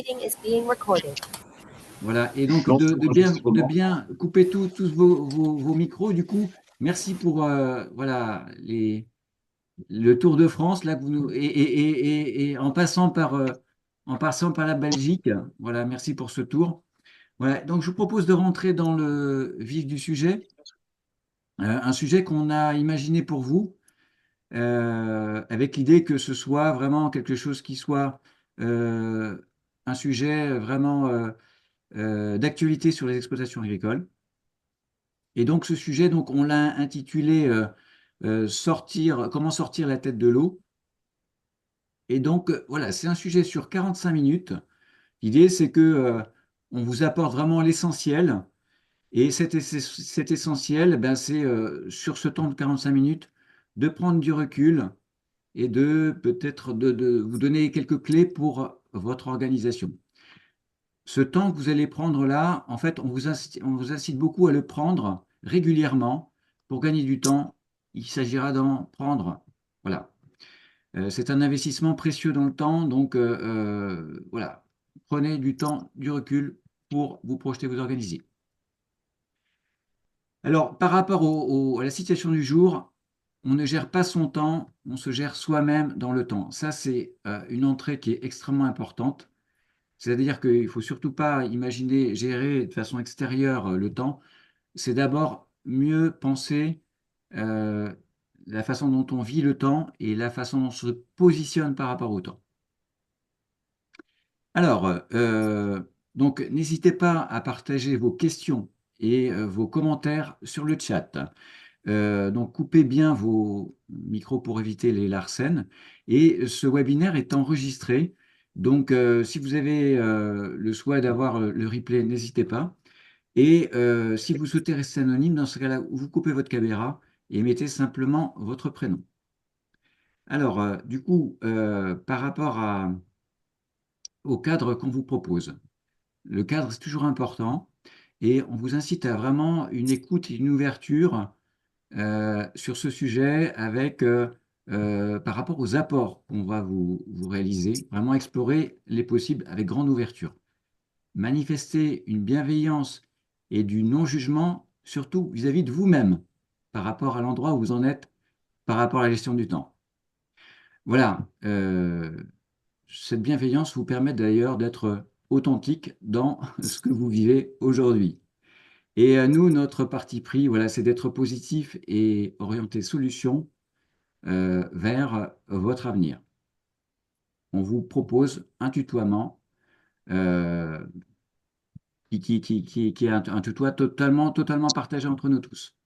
meeting is being recorded. Voilà, et donc Lance de l'enregistrement. bien couper tous vos micros. Du coup, merci pour voilà, le Tour de France là, que vous nous, et en passant par la Belgique. Voilà, merci pour ce tour. Voilà, donc je vous propose de rentrer dans le vif du sujet, un sujet qu'on a imaginé pour vous, avec l'idée que ce soit vraiment quelque chose qui soit euh, un sujet vraiment d'actualité sur les exploitations agricoles. Et donc ce sujet, donc, on l'a intitulé comment sortir la tête de l'eau. Et donc voilà, c'est un sujet sur 45 minutes. L'idée, c'est que on vous apporte vraiment l'essentiel. Et cet essentiel, ben, c'est sur ce temps de 45 minutes, de prendre du recul et de peut-être de vous donner quelques clés pour votre organisation. Ce temps que vous allez prendre là, en fait, on vous incite beaucoup à le prendre régulièrement pour gagner du temps. Il s'agira d'en prendre. Voilà. C'est un investissement précieux dans le temps, donc voilà. Prenez du temps, du recul pour vous projeter, vous organiser. Alors, par rapport à la situation du jour, on ne gère pas son temps, on se gère soi-même dans le temps. Ça, c'est une entrée qui est extrêmement importante. C'est-à-dire qu'il ne faut surtout pas imaginer gérer de façon extérieure le temps. C'est d'abord mieux penser euh, la façon dont on vit le temps et la façon dont on se positionne par rapport au temps. Alors, donc, n'hésitez pas à partager vos questions et vos commentaires sur le chat. Donc, coupez bien vos micros pour éviter les larcènes. Et ce webinaire est enregistré. Donc, si vous avez le souhait d'avoir le replay, n'hésitez pas. Et si vous souhaitez rester anonyme, dans ce cas-là, vous coupez votre caméra et mettez simplement votre prénom. Alors, du coup, par rapport au cadre qu'on vous propose, le cadre, c'est toujours important et on vous incite à vraiment une écoute et une ouverture sur ce sujet avec, par rapport aux apports qu'on va vous réaliser, vraiment explorer les possibles avec grande ouverture. Manifester une bienveillance et du non-jugement, surtout vis-à-vis de vous-même, par rapport à l'endroit où vous en êtes, par rapport à la gestion du temps. Voilà, cette bienveillance vous permet d'ailleurs d'être authentique dans ce que vous vivez aujourd'hui. Et nous, notre parti pris, voilà, c'est d'être positif et orienté solution vers votre avenir. On vous propose un tutoiement euh, qui est un tutoiement totalement partagé entre nous tous.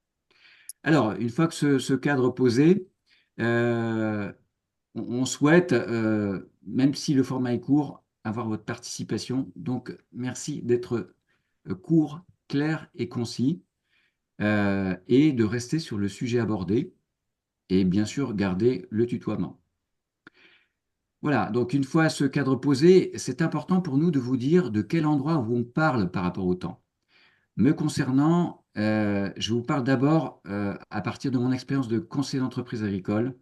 Alors, une fois que ce cadre posé, euh, on souhaite, même si le format est court, avoir votre participation. Donc, merci d'être court, clair et concis et de rester sur le sujet abordé et bien sûr garder le tutoiement. Voilà, donc une fois ce cadre posé, c'est important pour nous de vous dire de quel endroit on parle par rapport au temps. Me concernant, je vous parle d'abord à partir de mon expérience de conseiller d'entreprise agricole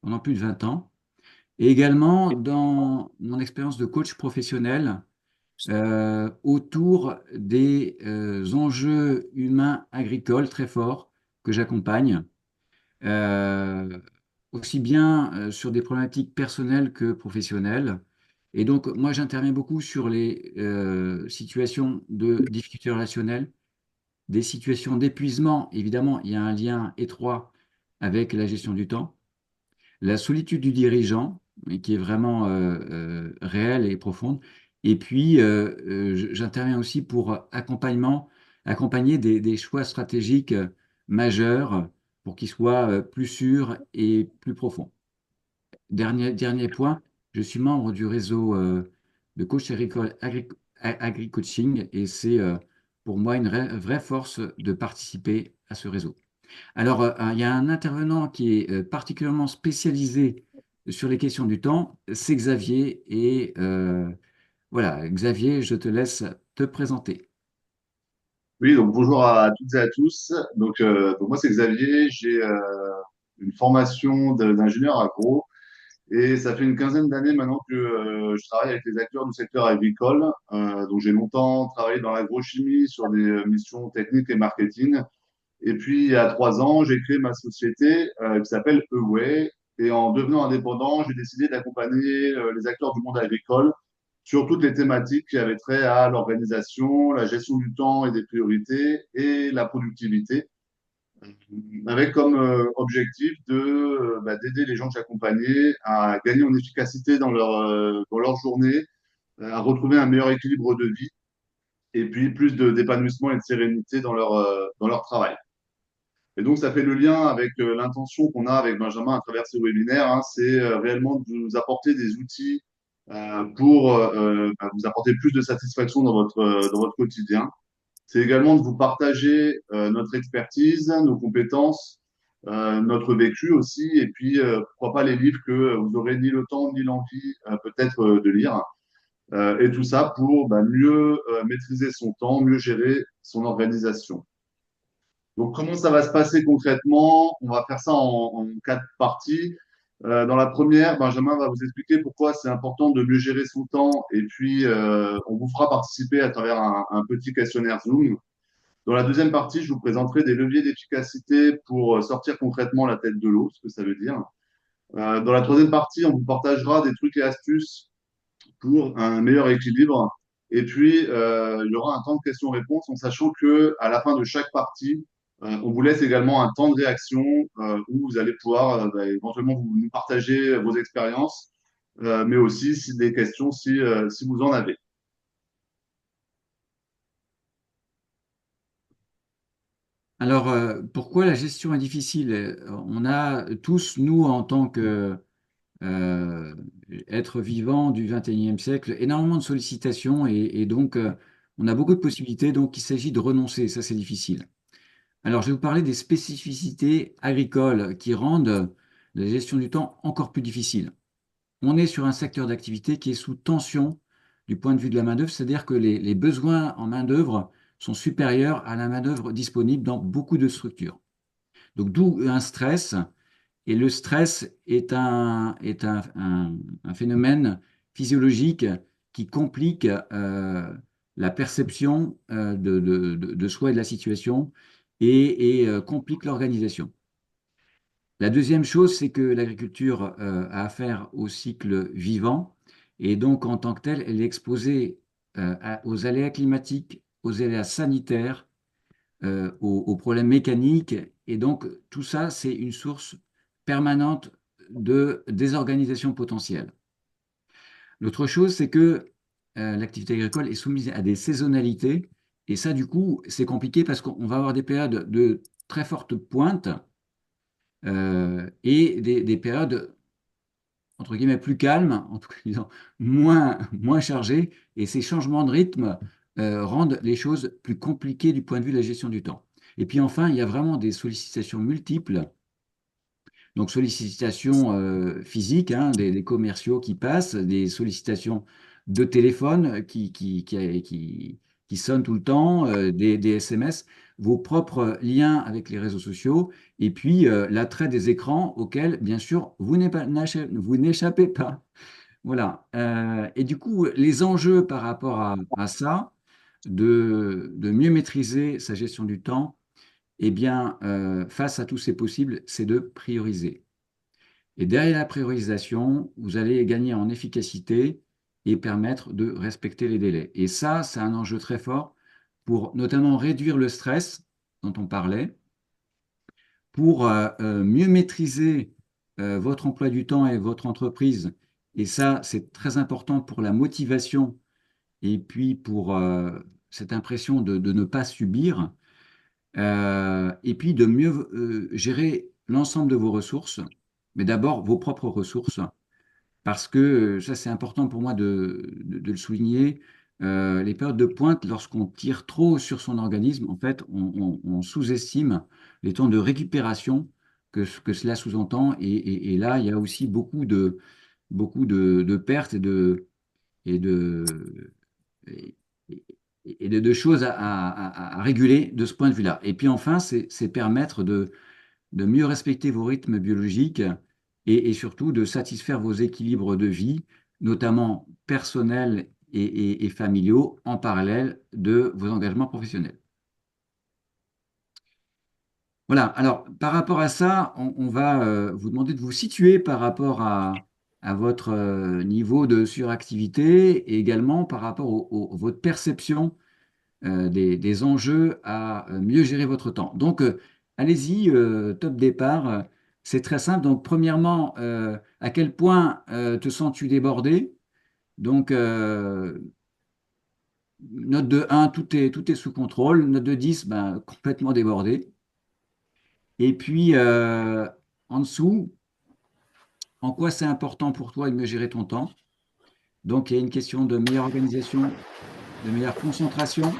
pendant plus de 20 ans, et également dans mon expérience de coach professionnel autour des enjeux humains agricoles très forts que j'accompagne, euh, aussi bien sur des problématiques personnelles que professionnelles. Et donc, moi, j'interviens beaucoup sur les situations de difficultés relationnelles, des situations d'épuisement. Évidemment, il y a un lien étroit avec la gestion du temps, la solitude du dirigeant, mais qui est vraiment réelle et profonde. Et puis, j'interviens aussi pour accompagner des choix stratégiques majeurs pour qu'ils soient plus sûrs et plus profonds. Dernier point, je suis membre du réseau de coach agricole agri-coaching et c'est pour moi une vraie force de participer à ce réseau. Alors, il y a un intervenant qui est particulièrement spécialisé sur les questions du temps, c'est Xavier. Et voilà, Xavier, je te laisse te présenter. Oui, donc bonjour à toutes et à tous. Donc moi c'est Xavier, j'ai une formation d'ingénieur agro Et ça fait une quinzaine d'années maintenant que je travaille avec les acteurs du secteur agricole. Donc j'ai longtemps travaillé dans l'agrochimie sur des missions techniques et marketing. Et puis il y a 3 ans, j'ai créé ma société qui s'appelle Away. Et en devenant indépendant, j'ai décidé d'accompagner les acteurs du monde agricole sur toutes les thématiques qui avaient trait à l'organisation, la gestion du temps et des priorités et la productivité, avec comme objectif d'aider les gens que j'accompagnais à gagner en efficacité dans leur journée, à retrouver un meilleur équilibre de vie et puis plus d'épanouissement et de sérénité dans leur travail. Et donc, ça fait le lien avec l'intention qu'on a avec Benjamin à travers ces webinaires, hein, c'est réellement de vous apporter des outils pour vous apporter plus de satisfaction dans votre quotidien. C'est également de vous partager notre expertise, nos compétences, notre vécu aussi, et puis pourquoi pas les livres que vous aurez ni le temps ni l'envie peut-être de lire. Et tout ça pour mieux maîtriser son temps, mieux gérer son organisation. Donc, comment ça va se passer concrètement? On va faire ça en 4 parties. Dans la première, Benjamin va vous expliquer pourquoi c'est important de mieux gérer son temps et puis on vous fera participer à travers un petit questionnaire Zoom. Dans la deuxième partie, je vous présenterai des leviers d'efficacité pour sortir concrètement la tête de l'eau, ce que ça veut dire. Dans la troisième partie, on vous partagera des trucs et astuces pour un meilleur équilibre. Et puis, il y aura un temps de questions-réponses en sachant que à la fin de chaque partie, on vous laisse également un temps de réaction où vous allez pouvoir éventuellement nous partager vos expériences, mais aussi si des questions si vous en avez. Alors, pourquoi la gestion est difficile? On a tous, nous, en tant que euh, être vivant du 21e siècle, énormément de sollicitations et donc on a beaucoup de possibilités, donc il s'agit de renoncer, ça c'est difficile. Alors, je vais vous parler des spécificités agricoles qui rendent la gestion du temps encore plus difficile. On est sur un secteur d'activité qui est sous tension du point de vue de la main-d'œuvre, c'est-à-dire que les besoins en main-d'œuvre sont supérieurs à la main-d'œuvre disponible dans beaucoup de structures. Donc, d'où un stress. Et le stress est un phénomène physiologique qui complique la perception de soi et de la situation et complique l'organisation. La deuxième chose, c'est que l'agriculture a affaire au cycle vivant et donc en tant que telle, elle est exposée aux aléas climatiques, aux aléas sanitaires, aux problèmes mécaniques. Et donc tout ça, c'est une source permanente de désorganisation potentielle. L'autre chose, c'est que l'activité agricole est soumise à des saisonnalités. Et ça, du coup, c'est compliqué parce qu'on va avoir des périodes de très forte pointe et des périodes entre guillemets, plus calme, en tout cas, disons, moins chargé, et ces changements de rythme rendent les choses plus compliquées du point de vue de la gestion du temps. Et puis enfin, il y a vraiment des sollicitations multiples, donc sollicitations physiques, hein, des commerciaux qui passent, des sollicitations de téléphone qui sonnent tout le temps, des SMS, vos propres liens avec les réseaux sociaux, et puis l'attrait des écrans auxquels, bien sûr, vous n'échappez pas. Voilà. Et du coup, les enjeux par rapport à ça, de mieux maîtriser sa gestion du temps, eh bien, face à tous ces possibles, c'est de prioriser. Et derrière la priorisation, vous allez gagner en efficacité et permettre de respecter les délais. Et ça, c'est un enjeu très fort pour notamment réduire le stress dont on parlait, pour mieux maîtriser votre emploi du temps et votre entreprise. Et ça, c'est très important pour la motivation et puis pour cette impression de ne pas subir. Et puis de mieux gérer l'ensemble de vos ressources, mais d'abord vos propres ressources, parce que ça c'est important pour moi de le souligner. Les périodes de pointe, lorsqu'on tire trop sur son organisme, en fait, on sous-estime les temps de récupération que cela sous-entend. Et là, il y a aussi beaucoup de pertes et de, et, de choses à réguler de ce point de vue-là. Et puis enfin, c'est permettre de mieux respecter vos rythmes biologiques et surtout de satisfaire vos équilibres de vie, notamment personnels et familiaux, en parallèle de vos engagements professionnels. Voilà, alors par rapport à ça, on va vous demander de vous situer par rapport à votre niveau de suractivité et également par rapport votre perception des enjeux à mieux gérer votre temps. Donc, allez-y, top départ. C'est très simple. Donc, premièrement, à quel point te sens-tu débordé? Donc, note de 1, tout est sous contrôle. Note de 10, ben, complètement débordé. Et puis, en dessous, en quoi c'est important pour toi de mieux gérer ton temps? Donc, il y a une question de meilleure organisation, de meilleure concentration,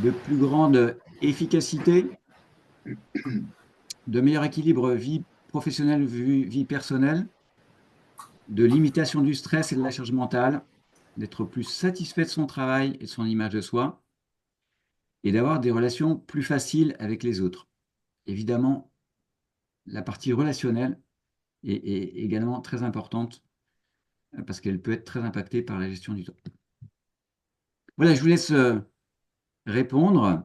de plus grande efficacité, de meilleur équilibre vie professionnelle, vie personnelle, de limitation du stress et de la charge mentale, d'être plus satisfait de son travail et de son image de soi, et d'avoir des relations plus faciles avec les autres. Évidemment, la partie relationnelle est également très importante parce qu'elle peut être très impactée par la gestion du temps. Voilà, je vous laisse répondre.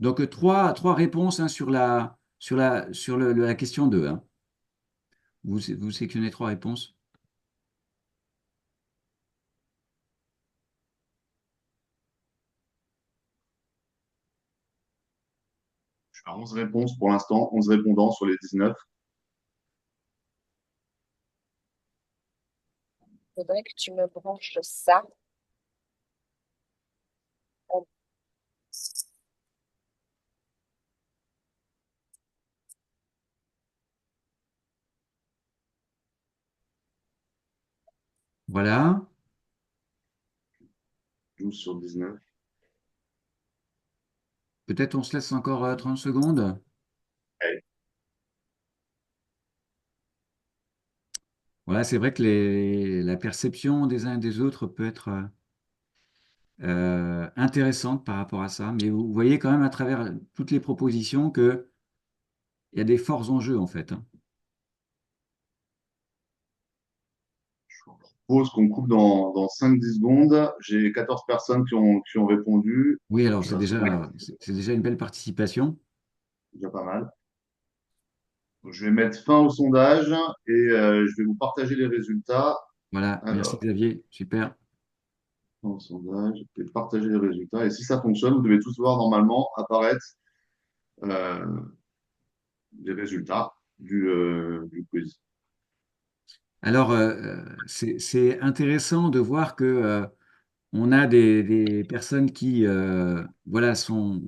Donc, trois réponses hein, sur la question 2. Hein. Vous sélectionnez trois réponses. Je suis à 11 réponses pour l'instant, 11 répondants sur les 19. Faudrait que tu me branches ça. Voilà. 12 sur 19. Peut-être on se laisse encore 30 secondes. Allez. Voilà, c'est vrai que la perception des uns et des autres peut être intéressante par rapport à ça, mais vous voyez quand même à travers toutes les propositions qu'il y a des forts enjeux en fait. Hein. Pause qu'on coupe dans 5-10 secondes. J'ai 14 personnes qui ont répondu. Oui, alors Ouais, c'est déjà une belle participation. c'est déjà pas mal. Donc, je vais mettre fin au sondage et je vais vous partager les résultats. Voilà, merci Alors, Xavier, super. fin au sondage, je vais partager les résultats. Et si ça fonctionne, vous devez tous voir normalement apparaître euh, les résultats du quiz. Alors, c'est intéressant de voir que on a des personnes qui voilà, sont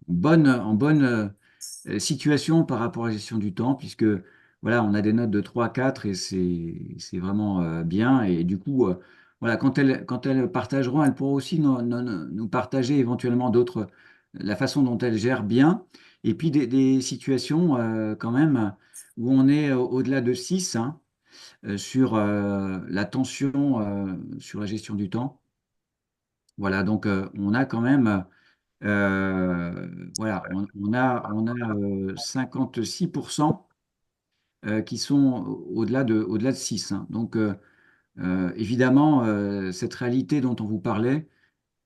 en bonne situation par rapport à la gestion du temps, puisque voilà, on a des notes de 3 4 et c'est vraiment bien. Et du coup, voilà, quand elles partageront, elles pourront aussi nous partager éventuellement la façon dont elles gèrent bien. Et puis des situations quand même où on est au-delà de 6 hein, sur la tension sur la gestion du temps. Voilà, donc on a quand même, voilà, on a 56% qui sont au-delà de 6. Hein. Donc, évidemment, cette réalité dont on vous parlait,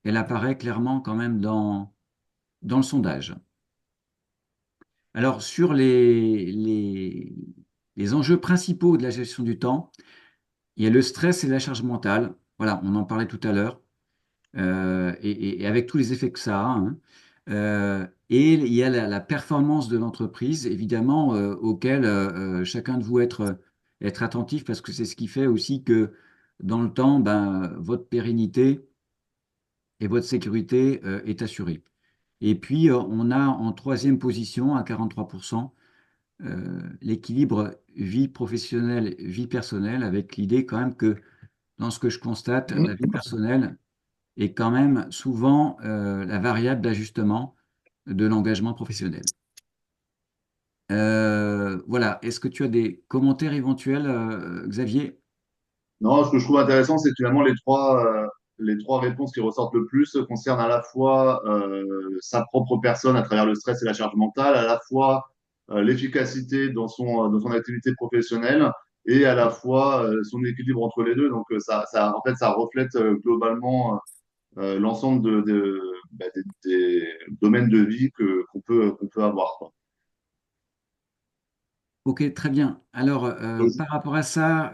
elle apparaît clairement quand même dans le sondage. Alors, sur les enjeux principaux de la gestion du temps, il y a le stress et la charge mentale. Voilà, on en parlait tout à l'heure. Et avec tous les effets que ça a. Hein. Et il y a la performance de l'entreprise, évidemment, auquel chacun de vous être attentif, parce que c'est ce qui fait aussi que dans le temps, ben, votre pérennité et votre sécurité est assurée. Et puis, on a en troisième position, à 43%, l'équilibre vie professionnelle, vie personnelle, avec l'idée quand même que, dans ce que je constate, la vie personnelle, est quand même souvent la variable d'ajustement de l'engagement professionnel. Voilà, est-ce que tu as des commentaires éventuels, Xavier? Non, ce que je trouve intéressant, c'est que finalement les trois réponses qui ressortent le plus concernent à la fois sa propre personne à travers le stress et la charge mentale, à la fois l'efficacité dans son activité professionnelle et à la fois son équilibre entre les deux. Donc en fait, ça reflète globalement l'ensemble des domaines de vie qu'on peut avoir, quoi. Ok, très bien. Alors, Donc, par rapport à ça,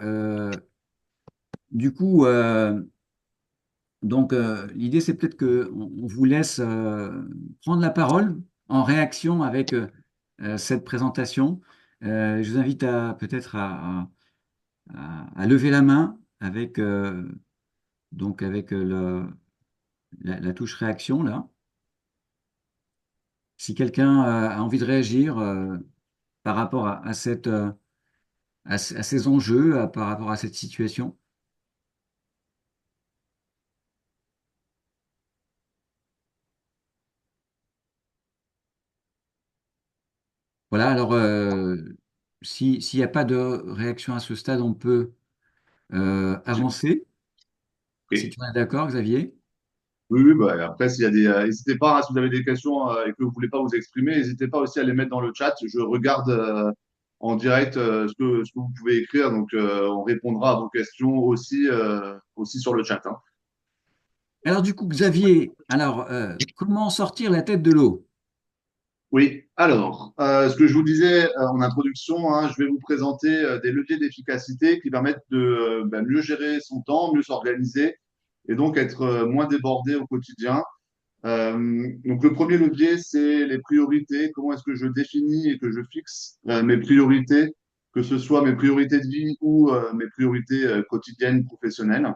du coup, l'idée, c'est peut-être qu'on vous laisse prendre la parole en réaction avec cette présentation. Je vous invite à peut-être à lever la main avec, avec la touche réaction là. Si quelqu'un a envie de réagir par rapport à à ces enjeux, par rapport à cette situation. Voilà, alors s'il n'y a pas de réaction à ce stade, on peut avancer. Si tu ok. es d'accord, Xavier. Oui, oui, bah, après, s'il y a n'hésitez pas, hein, si vous avez des questions et que vous voulez pas vous exprimer, n'hésitez pas aussi à les mettre dans le chat. Je regarde en direct ce que vous pouvez écrire, donc on répondra à vos questions aussi sur le chat, hein. Alors du coup, Xavier, alors comment sortir la tête de l'eau? Oui, alors, ce que je vous disais en introduction, hein, je vais vous présenter des leviers d'efficacité qui permettent de mieux gérer son temps, mieux s'organiser et donc être moins débordé au quotidien. Donc le premier levier, c'est les priorités. Comment est-ce que je définis et que je fixe mes priorités, que ce soit mes priorités de vie ou mes priorités quotidiennes, professionnelles.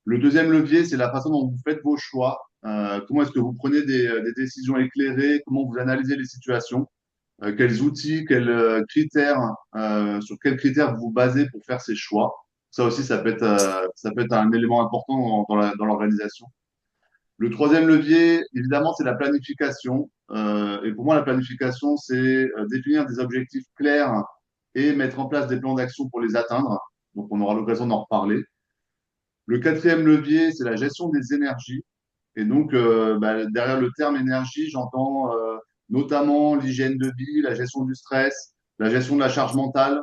Le deuxième levier, c'est la façon dont vous faites vos choix. Comment est-ce que vous prenez des décisions éclairées, comment vous analysez les situations, quels outils, quels critères, sur quels critères vous vous basez pour faire ces choix. Ça aussi, ça peut être un élément important dans l'organisation. Le troisième levier, évidemment, c'est la planification. Et pour moi, la planification, c'est définir des objectifs clairs et mettre en place des plans d'action pour les atteindre. Donc, on aura l'occasion d'en reparler. Le quatrième levier, c'est la gestion des énergies. Et donc, derrière le terme énergie, j'entends notamment l'hygiène de vie, la gestion du stress, la gestion de la charge mentale.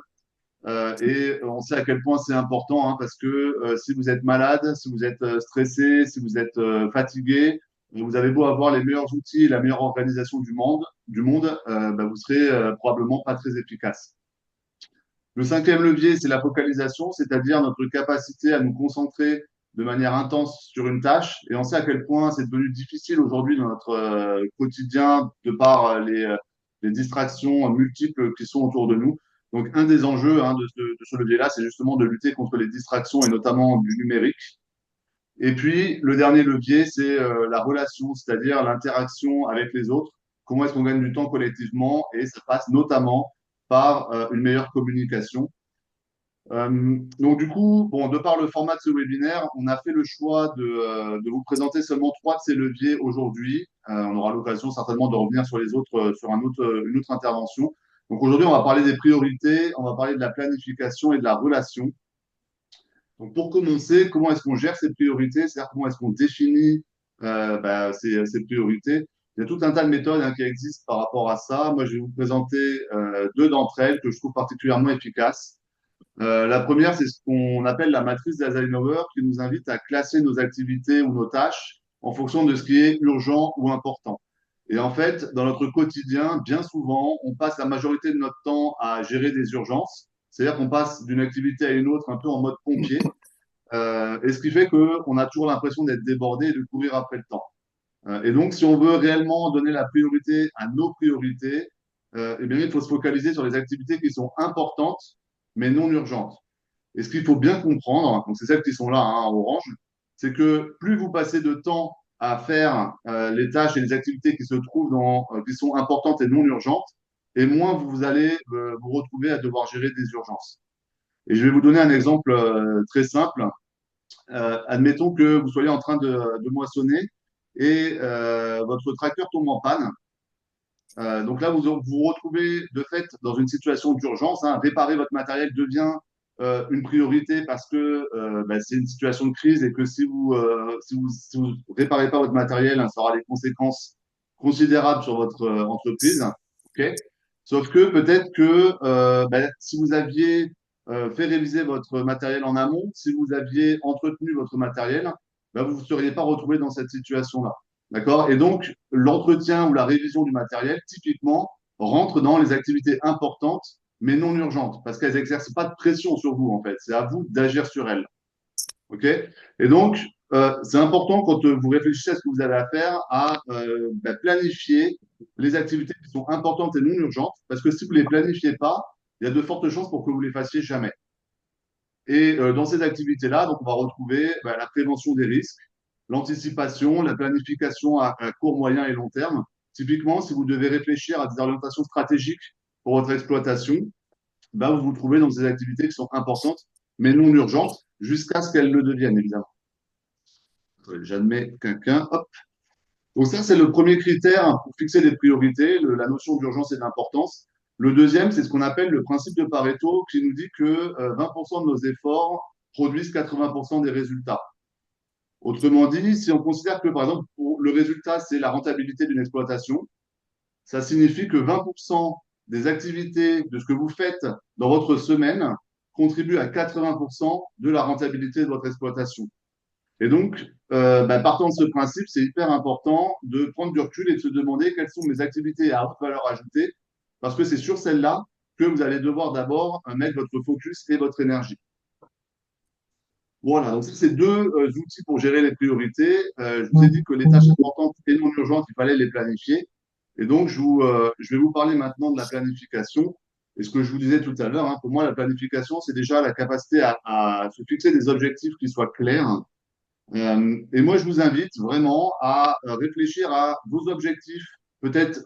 Et on sait à quel point c'est important, hein, parce que si vous êtes malade, si vous êtes stressé, si vous êtes fatigué, vous avez beau avoir les meilleurs outils et la meilleure organisation du monde vous serez probablement pas très efficace. Le cinquième levier, c'est la focalisation, c'est-à-dire notre capacité à nous concentrer de manière intense sur une tâche. Et on sait à quel point c'est devenu difficile aujourd'hui dans notre quotidien de par les distractions multiples qui sont autour de nous. Donc, un des enjeux hein, de ce levier-là, c'est justement de lutter contre les distractions et notamment du numérique. Et puis, le dernier levier, c'est la relation, c'est-à-dire l'interaction avec les autres. Comment est-ce qu'on gagne du temps collectivement? Et ça passe notamment par une meilleure communication. Donc du coup, bon, de par le format de ce webinaire, on a fait le choix de vous présenter seulement trois de ces leviers aujourd'hui. On aura l'occasion certainement de revenir sur les autres, sur une autre intervention. Donc aujourd'hui, on va parler des priorités, on va parler de la planification et de la relation. Donc pour commencer, comment est-ce qu'on gère ces priorités? C'est-à-dire comment est-ce qu'on définit ces priorités? Il y a tout un tas de méthodes hein, qui existent par rapport à ça. Moi, je vais vous présenter deux d'entre elles que je trouve particulièrement efficaces. La première, c'est ce qu'on appelle la matrice d'Eisenhower, qui nous invite à classer nos activités ou nos tâches en fonction de ce qui est urgent ou important. Et en fait, dans notre quotidien, bien souvent, on passe la majorité de notre temps à gérer des urgences. C'est-à-dire qu'on passe d'une activité à une autre un peu en mode pompier. Et ce qui fait qu'on a toujours l'impression d'être débordé et de courir après le temps. Et donc, si on veut réellement donner la priorité à nos priorités, eh bien, il faut se focaliser sur les activités qui sont importantes, mais non urgentes. Et ce qu'il faut bien comprendre, donc c'est celles qui sont là hein, en orange, c'est que plus vous passez de temps à faire les tâches et les activités qui se trouvent qui sont importantes et non urgentes, et moins vous allez vous retrouver à devoir gérer des urgences. Et je vais vous donner un exemple très simple. Admettons que vous soyez en train de moissonner et votre tracteur tombe en panne. Donc là, vous vous retrouvez de fait dans une situation d'urgence, hein. Réparer votre matériel devient une priorité parce que bah, c'est une situation de crise et que si vous réparez pas votre matériel, hein, ça aura des conséquences considérables sur votre entreprise. Ok. Sauf que peut-être que bah, si vous aviez fait réviser votre matériel en amont, si vous aviez entretenu votre matériel, bah, vous ne seriez pas retrouvé dans cette situation-là. D'accord? Et donc, l'entretien ou la révision du matériel, typiquement, rentre dans les activités importantes mais non urgentes, parce qu'elles n'exercent pas de pression sur vous, en fait. C'est à vous d'agir sur elles. OK? Et donc, c'est important quand vous réfléchissez à ce que vous avez à faire, à bah, planifier les activités qui sont importantes et non urgentes, parce que si vous ne les planifiez pas, il y a de fortes chances pour que vous les fassiez jamais. Et dans ces activités-là, donc, on va retrouver bah, la prévention des risques, l'anticipation, la planification à court, moyen et long terme. Typiquement, si vous devez réfléchir à des orientations stratégiques pour votre exploitation, bah, vous vous trouvez dans des activités qui sont importantes, mais non urgentes, jusqu'à ce qu'elles le deviennent, évidemment. J'admets quelqu'un. Hop. Donc ça, c'est le premier critère pour fixer des priorités, la notion d'urgence et d'importance. Le deuxième, c'est ce qu'on appelle le principe de Pareto, qui nous dit que 20% de nos efforts produisent 80% des résultats. Autrement dit, si on considère que, par exemple, pour le résultat, c'est la rentabilité d'une exploitation, ça signifie que 20% des activités de ce que vous faites dans votre semaine contribuent à 80% de la rentabilité de votre exploitation. Et donc, bah, partant de ce principe, c'est hyper important de prendre du recul et de se demander quelles sont mes activités à haute valeur ajoutée, parce que c'est sur celles-là que vous allez devoir d'abord mettre votre focus et votre énergie. Voilà, donc ça, c'est deux outils pour gérer les priorités. Je vous ai dit que les tâches importantes et non urgentes, il fallait les planifier. Et donc, je vais vous parler maintenant de la planification. Et ce que je vous disais tout à l'heure, hein, pour moi, la planification, c'est déjà la capacité à se fixer des objectifs qui soient clairs. Et moi, je vous invite vraiment à réfléchir à vos objectifs, peut-être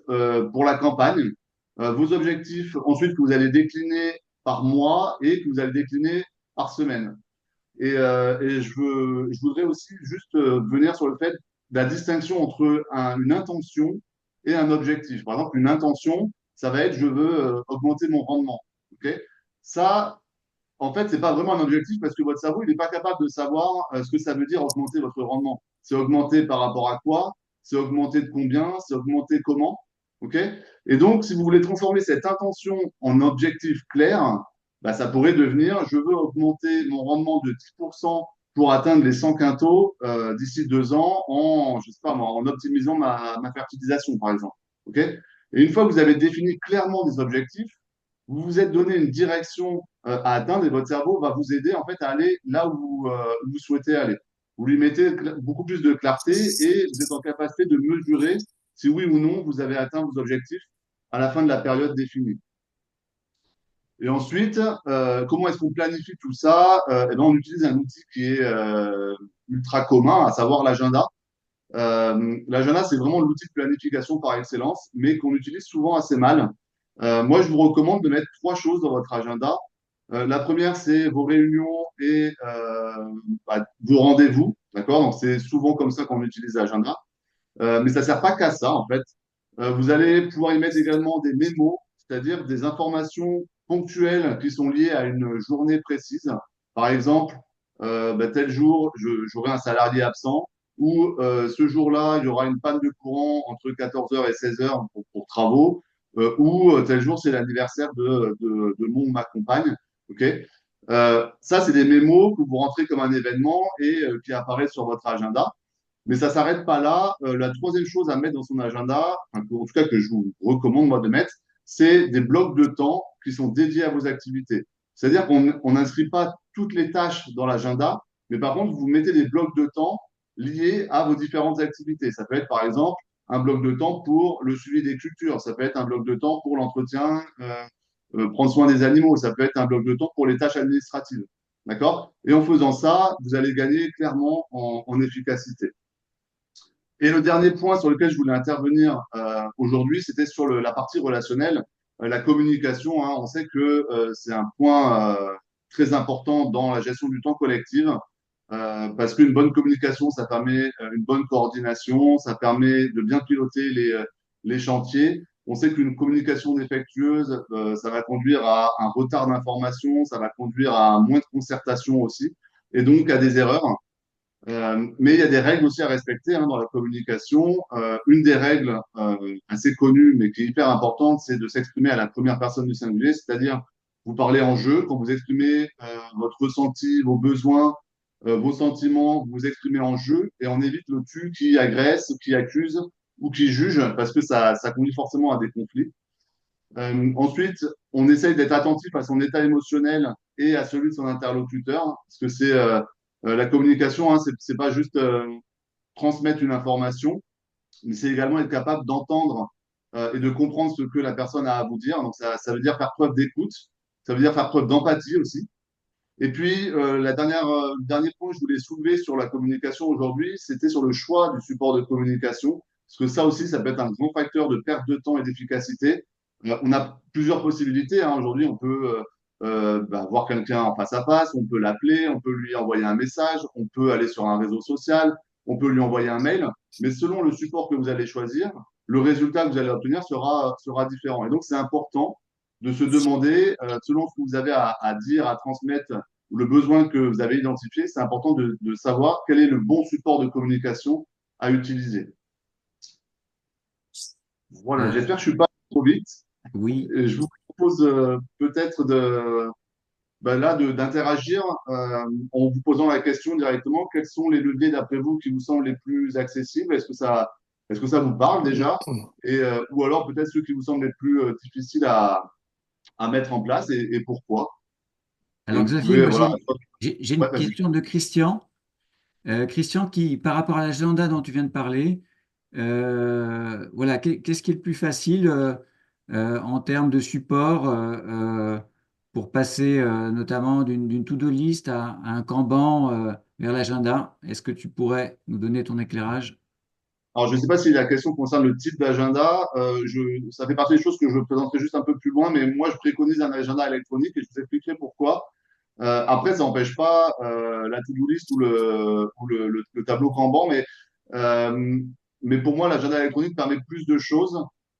pour la campagne, vos objectifs ensuite que vous allez décliner par mois et que vous allez décliner par semaine. Et je voudrais aussi juste venir sur le fait de la distinction entre une intention et un objectif. Par exemple, une intention, ça va être je veux augmenter mon rendement. Ok. Ça, en fait, c'est pas vraiment un objectif parce que votre cerveau, il n'est pas capable de savoir ce que ça veut dire augmenter votre rendement. C'est augmenter par rapport à quoi? C'est augmenter de combien? C'est augmenter comment? Ok. Et donc, si vous voulez transformer cette intention en objectif clair, bah, ça pourrait devenir je veux augmenter mon rendement de 10% pour atteindre les 100 quintaux d'ici 2 ans je sais pas moi, en optimisant ma fertilisation, par exemple. Ok. Et une fois que vous avez défini clairement des objectifs, vous vous êtes donné une direction à atteindre et votre cerveau va vous aider en fait à aller là où vous souhaitez aller. Vous lui mettez beaucoup plus de clarté et vous êtes en capacité de mesurer si oui ou non vous avez atteint vos objectifs à la fin de la période définie. Et ensuite, comment est-ce qu'on planifie tout ça? Eh ben, on utilise un outil qui est ultra commun, à savoir l'agenda. L'agenda, c'est vraiment l'outil de planification par excellence, mais qu'on utilise souvent assez mal. Moi, je vous recommande de mettre trois choses dans votre agenda. La première, c'est vos réunions et bah, vos rendez-vous. D'accord? Donc, c'est souvent comme ça qu'on utilise l'agenda. Mais ça ne sert pas qu'à ça, en fait. Vous allez pouvoir y mettre également des mémos, c'est-à-dire des informations ponctuelles qui sont liées à une journée précise. Par exemple, bah, tel jour, j'aurai un salarié absent, ou ce jour-là, il y aura une panne de courant entre 14 heures et 16 heures pour travaux, ou tel jour, c'est l'anniversaire de mon ou ma compagne. OK? Ça, c'est des mémos que vous rentrez comme un événement et qui apparaissent sur votre agenda. Mais ça ne s'arrête pas là. La troisième chose à mettre dans son agenda, enfin, en tout cas que je vous recommande moi de mettre, c'est des blocs de temps qui sont dédiés à vos activités. C'est-à-dire qu'on n'inscrit pas toutes les tâches dans l'agenda, mais par contre, vous mettez des blocs de temps liés à vos différentes activités. Ça peut être par exemple un bloc de temps pour le suivi des cultures, ça peut être un bloc de temps pour l'entretien, prendre soin des animaux, ça peut être un bloc de temps pour les tâches administratives. D'accord? Et en faisant ça, vous allez gagner clairement en efficacité. Et le dernier point sur lequel je voulais intervenir aujourd'hui, c'était sur la partie relationnelle, la communication. Hein. On sait que c'est un point très important dans la gestion du temps collective, parce qu'une bonne communication, ça permet une bonne coordination, ça permet de bien piloter les chantiers, On sait qu'une communication défectueuse, ça va conduire à un retard d'information, ça va conduire à moins de concertation aussi, et donc à des erreurs. Mais il y a des règles aussi à respecter dans la communication. Une des règles assez connues, mais qui est hyper importante, c'est de s'exprimer à la première personne du singulier, c'est-à-dire vous parlez en jeu, quand vous exprimez votre ressenti, vos besoins, vos sentiments, vous exprimez en jeu, et on évite le tu qui agresse, qui accuse ou qui juge, parce que ça conduit forcément à des conflits. Ensuite, on essaye d'être attentif à son état émotionnel et à celui de son interlocuteur, parce que c'est la communication, c'est pas juste transmettre une information, mais c'est également être capable d'entendre et de comprendre ce que la personne a à vous dire. Donc ça veut dire faire preuve d'écoute, ça veut dire faire preuve d'empathie aussi. Et puis le dernier point que je voulais soulever sur la communication aujourd'hui, c'était sur le choix du support de communication, parce que ça aussi, ça peut être un grand facteur de perte de temps et d'efficacité. On a plusieurs possibilités. Aujourd'hui, on peut voir quelqu'un en face à face, on peut l'appeler, on peut lui envoyer un message, on peut aller sur un réseau social, on peut lui envoyer un mail. Mais selon le support que vous allez choisir, le résultat que vous allez obtenir sera différent. Et donc, c'est important de se demander, selon ce que vous avez à dire, à transmettre, ou le besoin que vous avez identifié, c'est important de savoir quel est le bon support de communication à utiliser. Voilà, Euh, j'espère que je ne suis pas trop vite. oui, Je vous propose peut-être d'interagir en vous posant la question directement. Quels sont les leviers d'après vous qui vous semblent les plus accessibles? Est-ce que ça vous parle déjà? Ou alors peut-être ceux qui vous semblent les plus difficiles à mettre en place et pourquoi? Et alors vous Xavier, pouvez, moi voilà. j'ai Ouais, une vas-y. question de Christian. Christian, qui, par rapport à l'agenda dont tu viens de parler, voilà, qu'est-ce qui est le plus facile en termes de support pour passer notamment d'une to-do list à un Kanban vers l'agenda? Est-ce que tu pourrais nous donner ton éclairage? Alors, je ne sais pas si la question concerne le type d'agenda. Ça fait partie des choses que je présenterai juste un peu plus loin, mais moi, je préconise un agenda électronique et je vous expliquerai pourquoi. Après, ça n'empêche pas la to-do list ou le tableau Kanban, mais pour moi, l'agenda électronique permet plus de choses.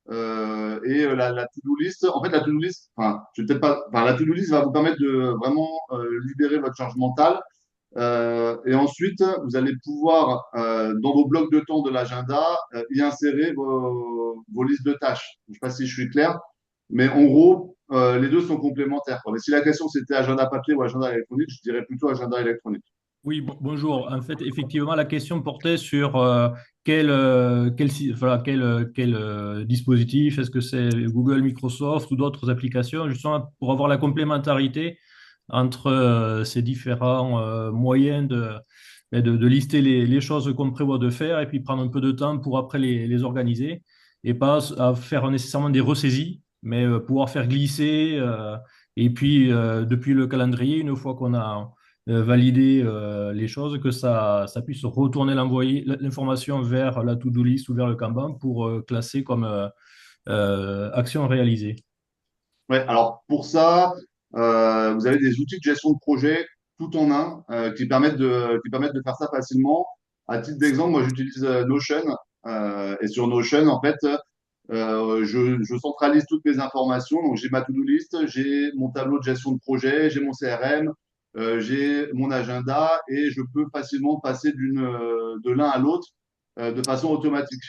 La to-do list, en fait, la to-do list, enfin, je vais peut-être pas, enfin, la to-do list va vous permettre de vraiment libérer votre charge mentale. Et ensuite, vous allez pouvoir, dans vos blocs de temps de l'agenda, y insérer vos listes de tâches. Je ne sais pas si je suis clair, mais en gros, les deux sont complémentaires, quoi. Mais si la question c'était agenda papier ou agenda électronique, je dirais plutôt agenda électronique. Oui, bonjour. En fait, effectivement, la question portait sur quel dispositif, est-ce que c'est Google, Microsoft ou d'autres applications, justement pour avoir la complémentarité entre ces différents moyens de lister les choses qu'on prévoit de faire et puis prendre un peu de temps pour après les organiser et pas à faire nécessairement des ressaisies, mais pouvoir faire glisser et puis depuis le calendrier, une fois qu'on a valider les choses, que ça puisse retourner l'information vers la to-do list ou vers le Kanban pour classer comme action réalisée. Ouais, alors pour ça, vous avez des outils de gestion de projet tout en un qui permettent de faire ça facilement. À titre d'exemple, moi j'utilise Notion et sur Notion, en fait, je centralise toutes mes informations. Donc j'ai ma to-do list, j'ai mon tableau de gestion de projet, j'ai mon CRM, j'ai mon agenda et je peux facilement passer de l'un à l'autre de façon automatique.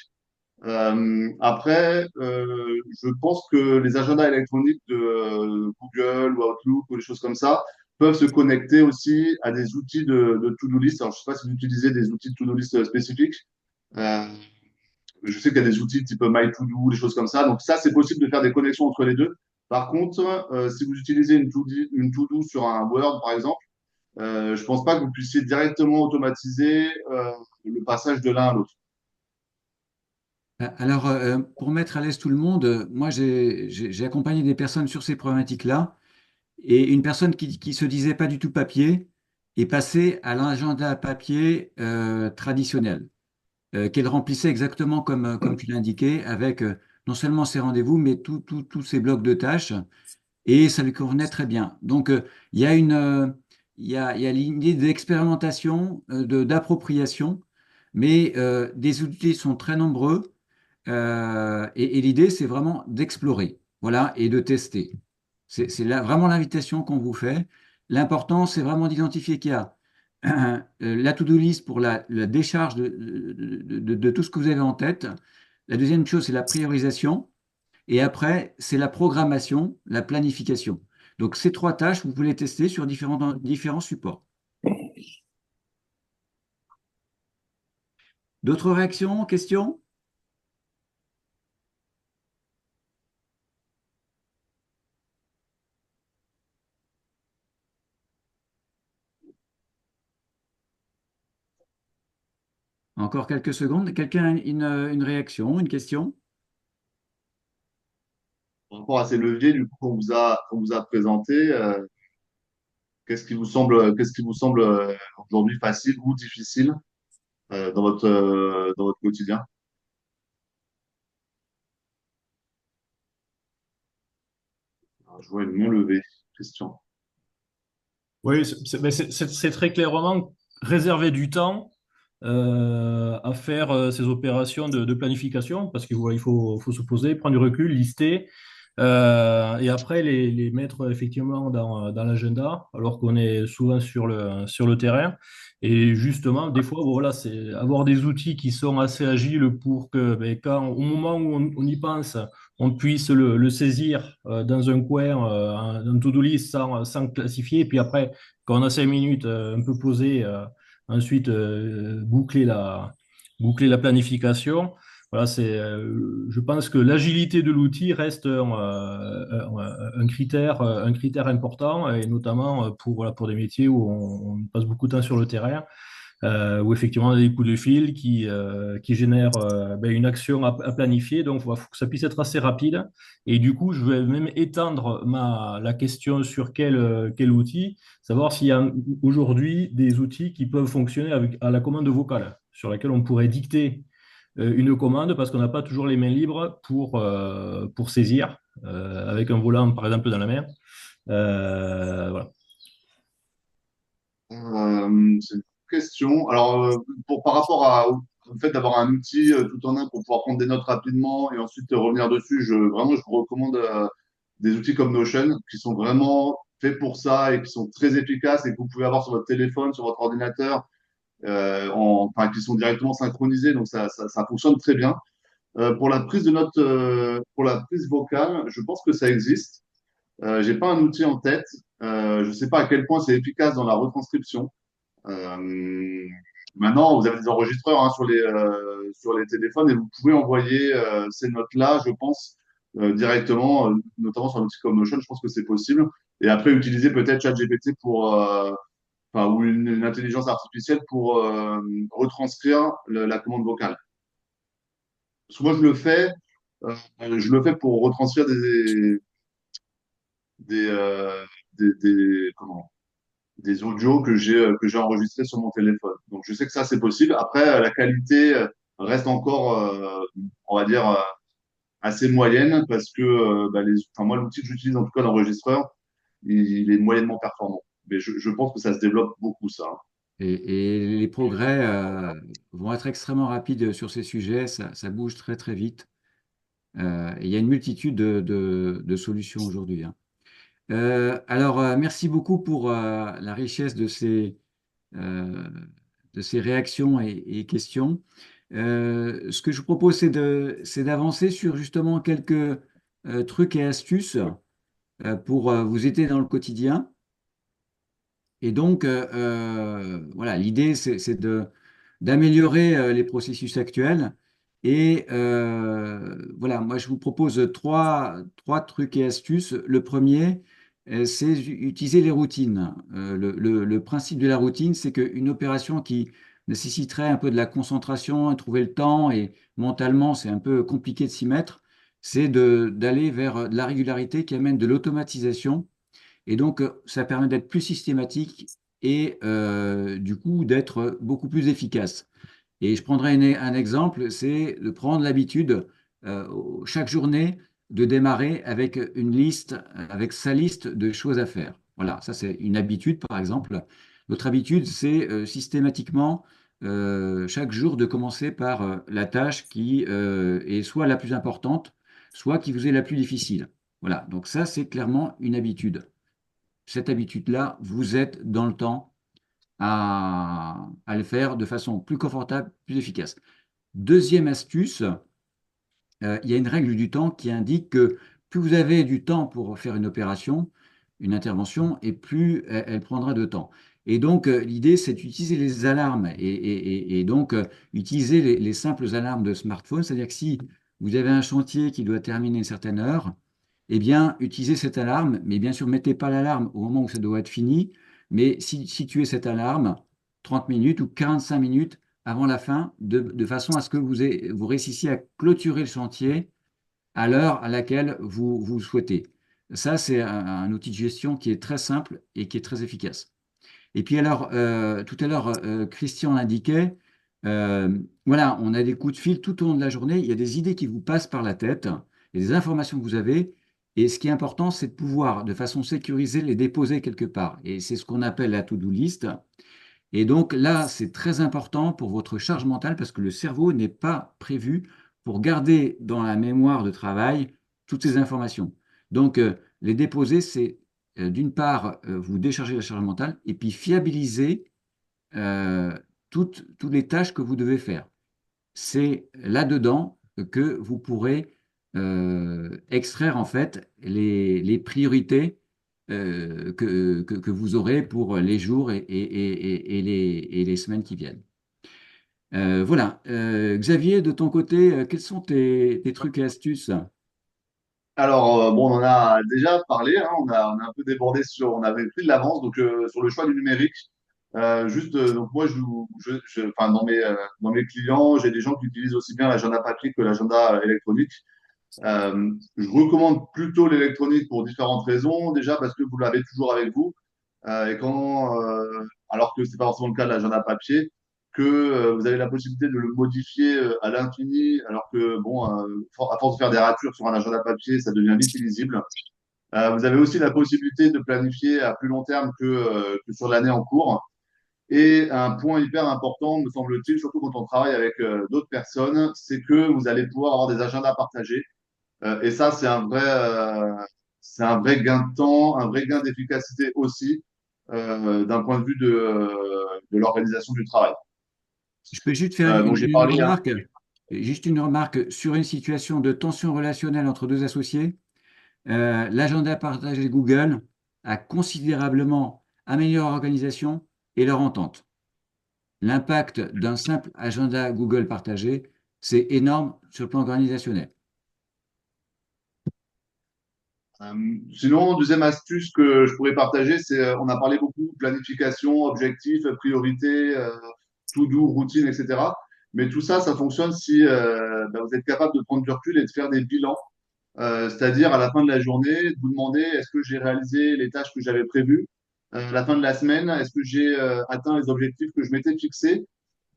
Après, je pense que les agendas électroniques de Google ou Outlook ou des choses comme ça peuvent se connecter aussi à des outils de to-do list. Alors, je ne sais pas si vous utilisez des outils de to-do list spécifiques. Euh, je sais qu'il y a des outils type MyToDo, des choses comme ça. Donc, ça, c'est possible de faire des connexions entre les deux. Par contre, si vous utilisez une to-do sur un Word, par exemple, je ne pense pas que vous puissiez directement automatiser le passage de l'un à l'autre. Alors, pour mettre à l'aise tout le monde, moi, j'ai accompagné des personnes sur ces problématiques-là. Et une personne qui se disait pas du tout papier est passée à l'agenda papier traditionnel, qu'elle remplissait exactement comme tu l'indiquais, avec non seulement ses rendez-vous, mais tous ses blocs de tâches, et ça lui convenait très bien. Donc, il y a il y a l'idée d'expérimentation, d'appropriation, mais des outils sont très nombreux. Et l'idée, c'est vraiment d'explorer, voilà, et de tester. C'est vraiment l'invitation qu'on vous fait. L'important, c'est vraiment d'identifier qu'il y a la to-do list pour la décharge de tout ce que vous avez en tête. La deuxième chose, c'est la priorisation. Et après, c'est la programmation, la planification. Donc, ces trois tâches, vous pouvez les tester sur différents supports. D'autres réactions, questions? Encore quelques secondes. Quelqu'un a une réaction, une question? Par rapport à ces leviers, du coup, qu'on vous a présentés, qu'est-ce qui vous semble aujourd'hui facile ou difficile dans votre quotidien? Alors, je vois une main levée. Question. Oui, c'est très clairement réserver du temps à faire ces opérations de planification, parce qu'il faut se poser, prendre du recul, lister, et après les mettre effectivement dans l'agenda, alors qu'on est souvent sur le terrain. Et justement, des fois, bon, voilà, c'est avoir des outils qui sont assez agiles pour que, ben, au moment où on y pense, on puisse le saisir dans un coin, un to-do list sans classifier, et puis après, quand on a 5 minutes un peu posé, ensuite boucler la planification. Voilà, je pense que l'agilité de l'outil reste un critère important, et notamment pour, voilà, pour des métiers où on passe beaucoup de temps sur le terrain, où effectivement on a des coups de fil qui génèrent ben, une action à planifier. Donc, il faut que ça puisse être assez rapide. Et du coup, je vais même étendre la question sur quel outil, savoir s'il y a aujourd'hui des outils qui peuvent fonctionner à la commande vocale, sur laquelle on pourrait dicter une commande parce qu'on n'a pas toujours les mains libres pour saisir avec un volant, par exemple, dans la main. Voilà. C'est une question. Alors, par rapport au fait d'avoir un outil tout en un pour pouvoir prendre des notes rapidement et ensuite revenir dessus, vraiment, je vous recommande des outils comme Notion qui sont vraiment faits pour ça et qui sont très efficaces et que vous pouvez avoir sur votre téléphone, sur votre ordinateur, enfin, qui sont directement synchronisés. Donc, ça fonctionne très bien. Pour la prise de notes, pour la prise vocale, je pense que ça existe. J'ai pas un outil en tête. Je sais pas à quel point c'est efficace dans la retranscription. Euh, Maintenant, vous avez des enregistreurs hein, sur les téléphones et vous pouvez envoyer ces notes-là, je pense, directement, notamment sur un outil comme Notion. Je pense que c'est possible. Et après, utiliser peut-être ChatGPT enfin, ou une intelligence artificielle pour retranscrire la commande vocale. Parce que moi, je le fais pour retranscrire des, euh, comment, des audios que j'ai enregistrés sur mon téléphone. Donc je sais que ça c'est possible. Après la qualité reste encore on va dire assez moyenne parce que enfin, moi l'outil que j'utilise en tout cas l'enregistreur il est moyennement performant. Mais je pense que ça se développe beaucoup ça. Et les progrès vont être extrêmement rapides sur ces sujets, ça bouge très très vite. Et il y a une multitude de solutions aujourd'hui, hein. Alors, merci beaucoup pour la richesse euh, de ces réactions et questions. Ce que je vous propose, c'est d'avancer sur justement quelques trucs et astuces pour vous aider dans le quotidien. Et donc, voilà, l'idée, c'est d'améliorer les processus actuels. Et voilà, moi, je vous propose trois trucs et astuces. Le premier, c'est utiliser les routines. Le principe de la routine, c'est qu'une opération qui nécessiterait un peu de la concentration, trouver le temps, et mentalement, c'est un peu compliqué de s'y mettre, c'est d'aller vers de la régularité qui amène de l'automatisation et donc, ça permet d'être plus systématique et du coup d'être beaucoup plus efficace. Et je prendrai un exemple, c'est de prendre l'habitude chaque journée de démarrer avec une liste, avec sa liste de choses à faire. Voilà, ça c'est une habitude par exemple. L'autre habitude, c'est systématiquement chaque jour de commencer par la tâche qui est soit la plus importante, soit qui vous est la plus difficile. Voilà, donc ça, c'est clairement une habitude. Cette habitude-là, vous êtes dans le temps à le faire de façon plus confortable, plus efficace. Deuxième astuce, il y a une règle du temps qui indique que plus vous avez du temps pour faire une opération, une intervention, et plus elle prendra de temps. Et donc, l'idée, c'est d'utiliser les alarmes et donc utiliser les simples alarmes de smartphone. C'est-à-dire que si vous avez un chantier qui doit terminer une certaine heure, eh bien, utilisez cette alarme, mais bien sûr, mettez pas l'alarme au moment où ça doit être fini, mais situez cette alarme 30 minutes ou 45 minutes avant la fin, de façon à ce que vous réussissiez à clôturer le chantier à l'heure à laquelle vous souhaitez. Ça, c'est un outil de gestion qui est très simple et qui est très efficace. Et puis alors, tout à l'heure, Christian l'indiquait, voilà, on a des coups de fil tout au long de la journée, il y a des idées qui vous passent par la tête, il y a des informations que vous avez, et ce qui est important, c'est de pouvoir, de façon sécurisée, les déposer quelque part. Et c'est ce qu'on appelle la to-do list. Et donc là, c'est très important pour votre charge mentale parce que le cerveau n'est pas prévu pour garder dans la mémoire de travail toutes ces informations. Donc, les déposer, c'est d'une part vous décharger la charge mentale et puis fiabiliser euh, toutes les tâches que vous devez faire. C'est là-dedans que vous pourrez extraire en fait les priorités que vous aurez pour les jours et les semaines qui viennent. Voilà. Xavier, de ton côté, quels sont tes trucs et astuces? Alors, bon, on en a déjà parlé, hein, on a un peu débordé on avait pris de l'avance donc sur le choix du numérique. Donc moi, enfin, dans mes clients, j'ai des gens qui utilisent aussi bien l'agenda papier que l'agenda électronique. Je recommande plutôt l'électronique pour différentes raisons. Déjà parce que vous l'avez toujours avec vous, alors que c'est pas forcément le cas de l'agenda papier, que vous avez la possibilité de le modifier à l'infini, alors que bon, à force de faire des ratures sur un agenda papier, ça devient vite illisible. Vous avez aussi la possibilité de planifier à plus long terme que sur l'année en cours. Et un point hyper important, me semble-t-il, surtout quand on travaille avec d'autres personnes, c'est que vous allez pouvoir avoir des agendas partagés. Et ça, c'est un vrai gain de temps, un vrai gain d'efficacité aussi, d'un point de vue de l'organisation du travail. Je peux juste faire Donc, j'ai une parlé, hein. remarque, juste une remarque sur une situation de tension relationnelle entre deux associés. L'agenda partagé Google a considérablement amélioré l'organisation et leur entente. L'impact d'un simple agenda Google partagé, c'est énorme sur le plan organisationnel. Sinon, deuxième astuce que je pourrais partager, c'est, on a parlé beaucoup de planification, objectifs, priorités, to-do, routine, etc. Mais tout ça, ça fonctionne si vous êtes capable de prendre du recul et de faire des bilans. C'est-à-dire à la fin de la journée, de vous demander est-ce que j'ai réalisé les tâches que j'avais prévues. À la fin de la semaine, est-ce que j'ai atteint les objectifs que je m'étais fixés.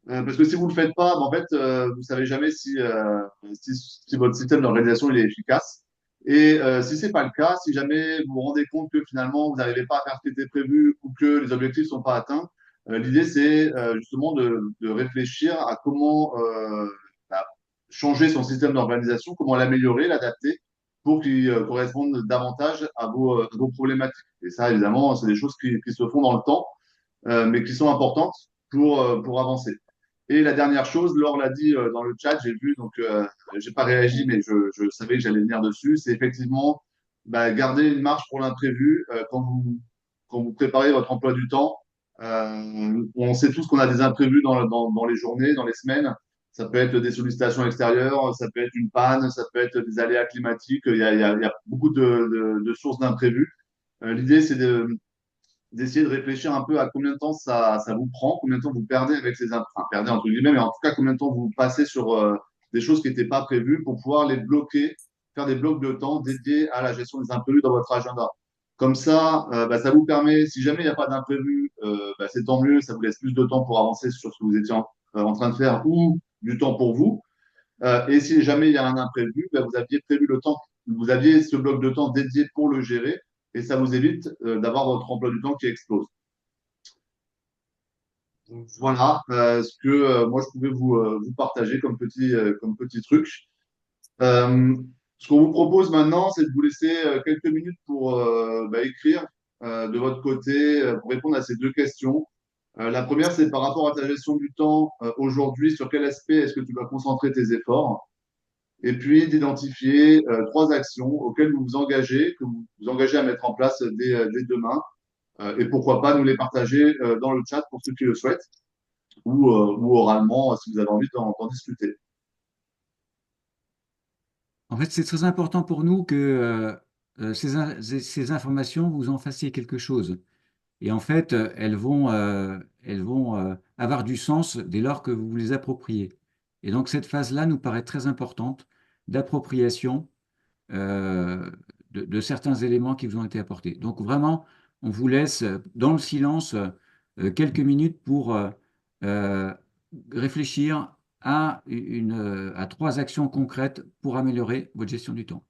Parce que si vous ne le faites pas, en fait, vous savez jamais si votre système d'organisation il est efficace. Et si c'est pas le cas, si jamais vous vous rendez compte que finalement vous n'arrivez pas à faire ce qui était prévu ou que les objectifs sont pas atteints, l'idée c'est justement de réfléchir à comment bah, changer son système d'organisation, comment l'améliorer, l'adapter pour qu'il corresponde davantage à vos problématiques. Et ça, évidemment, c'est des choses qui se font dans le temps, mais qui sont importantes pour avancer. Et la dernière chose, Laure l'a dit dans le chat, j'ai vu, donc j'ai pas réagi, mais je savais que j'allais venir dessus. C'est effectivement garder une marge pour l'imprévu quand vous préparez votre emploi du temps. On sait tous qu'on a des imprévus dans les journées, dans les semaines. Ça peut être des sollicitations extérieures, ça peut être une panne, ça peut être des aléas climatiques. Il y a beaucoup de sources d'imprévus. L'idée, c'est d'essayer de réfléchir un peu à combien de temps ça vous prend, combien de temps vous perdez avec enfin, perdez entre guillemets, mais en tout cas, combien de temps vous passez sur des choses qui n'étaient pas prévues pour pouvoir les bloquer, faire des blocs de temps dédiés à la gestion des imprévus dans votre agenda. Comme ça, ça vous permet, si jamais il n'y a pas d'imprévu, c'est tant mieux, ça vous laisse plus de temps pour avancer sur ce que vous étiez en train de faire ou du temps pour vous. Et si jamais il y a un imprévu, vous aviez prévu le temps, vous aviez ce bloc de temps dédié pour le gérer et ça vous évite d'avoir votre emploi du temps qui explose. Voilà ce que moi je pouvais vous partager comme petit truc. Euh, Ce qu'on vous propose maintenant, c'est de vous laisser quelques minutes pour écrire de votre côté pour répondre à ces deux questions. La première, c'est par rapport à ta gestion du temps aujourd'hui, sur quel aspect est-ce que tu vas concentrer tes efforts? Et puis d'identifier trois actions auxquelles vous vous engagez, que vous vous engagez à mettre en place dès demain. Et pourquoi pas nous les partager dans le chat pour ceux qui le souhaitent ou oralement si vous avez envie d'en discuter. En fait, c'est très important pour nous que ces informations, vous en fassiez quelque chose. Et en fait, elles vont avoir du sens dès lors que vous vous les appropriez. Et donc, cette phase-là nous paraît très importante d'appropriation euh, de certains éléments qui vous ont été apportés. Donc, vraiment, on vous laisse dans le silence quelques minutes pour euh, réfléchir à trois actions concrètes pour améliorer votre gestion du temps.